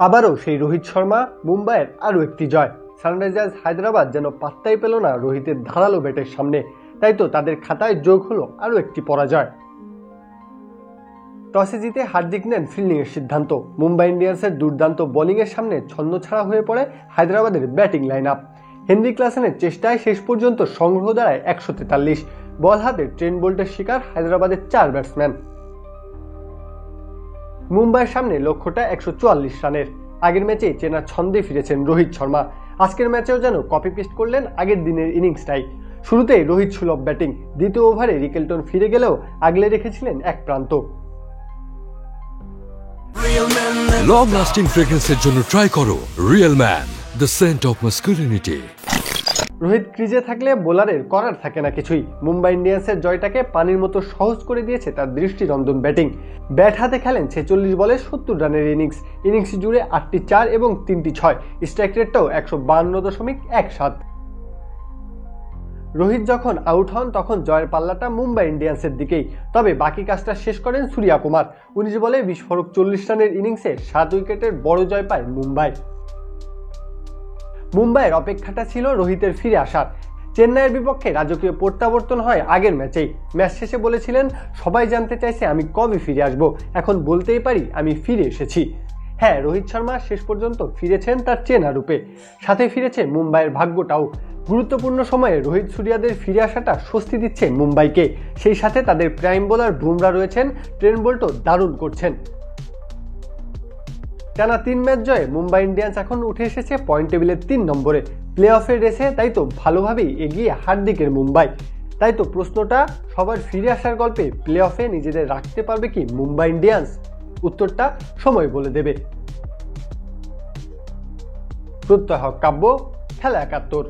আবারও সেই রোহিত শর্মা, মুম্বাইয়ের আরও একটি জয়। সানরাইজার্স হায়দ্রাবাদ যেন পাত্তাই পেল না রোহিতের ধারালো ব্যাটের সামনে, তাই তো তাদের খাতায় যোগ হলো আরও একটি পরাজয়। টসে জিতে হার্দিক নেন ফিল্ডিংয়ের সিদ্ধান্ত। মুম্বাই ইন্ডিয়ান্সের দুর্দান্ত বোলিংয়ের সামনে ছন্নছাড়া হয়ে পড়ে হায়দ্রাবাদের ব্যাটিং লাইন আপ। হেনরি ক্লাসেনের চেষ্টায় শেষ পর্যন্ত সংগ্রহ দাঁড়ায় 143। বল হাতে ট্রেন্ট বোল্টের শিকার হায়দ্রাবাদের 4 ব্যাটসম্যান। মুম্বাইয়ের সামনে লক্ষ্যটা 144 রানের। আগের ম্যাচেই চেনা ছন্দে ফিরেছেন রোহিত শর্মা। আজকের ম্যাচেও যেন কপি পেস্ট করলেন আগের দিনের ইনিংসটাই। শুরুতেই রোহিত সুলভ ব্যাটিং, দ্বিতীয় ওভারে রিকেলটন ফিরে গেলেও আগলে রেখেছিলেন এক প্রান্ত। লং লাস্টিং ফ্রেগ্রেন্সের জন্য ট্রাই করো real man, the scent of masculinity. Rohit ক্রিজে থাকলে বোলারের করার থাকে না কিছুই। মুম্বাই ইন্ডিয়ান্সের জয়টাকে পানির মতো সহজ করে দিয়েছে তার দৃষ্টিনন্দন ব্যাটিং। ব্যাট হাতে খেলেন 46 বলে 70 রানের ইনিংস জুড়ে 8টি 4 এবং 3টি 6। স্ট্রাইক রেটটাও 152.17। রোহিত যখন আউট হন তখন জয়ের পাল্লাটা মুম্বাই ইন্ডিয়ান্সের দিকেই। তবে বাকি কাজটা শেষ করেন সূর্যা কুমার। 19 বলে বিস্ফোরক 40 রানের ইনিংসে 7 উইকেটের বড় জয় পায় মুম্বাইয়ের অপেক্ষাটা ছিল রোহিতের ফিরে আসার। চেন্নাইয়ের বিপক্ষে রাজকীয় প্রত্যাবর্তন হয় আগের ম্যাচেই। ম্যাচ শেষে বলেছিলেন, সবাই জানতে চাইছে আমি কবে ফিরে আসবো, এখন বলতেই পারি আমি ফিরে এসেছি। হ্যাঁ, রোহিত শর্মা শেষ পর্যন্ত ফিরেছেন তার চেনা রূপে। সাথে ফিরেছে মুম্বাইয়ের ভাগ্যটাও। গুরুত্বপূর্ণ সময়ে রোহিত সূর্যাদের ফিরে আসাটা স্বস্তি দিচ্ছে মুম্বাইকে। সেই সাথে তাদের প্রাইম বোলার বুমরা রয়েছেন, ট্রেন্ট বোল্টও দারুণ করছেন। টানা 3 ম্যাচ জয়ে মুম্বাই ইন্ডিয়ান্স এখন উঠে এসেছে পয়েন্ট টেবিলের 3 নম্বরে। প্লে অফের রেসে তাই তো ভালোভাবেই এগিয়ে হার্দিকের মুম্বাই। তাই তো প্রশ্নটা, সবার ফিরে আসার গল্পে প্লে অফে নিজেদের রাখতে পারবে কি মুম্বাই ইন্ডিয়ান্স? উত্তরটা সময় বলে দেবে। প্রত্যয় হক কাব্য, খেলা 71।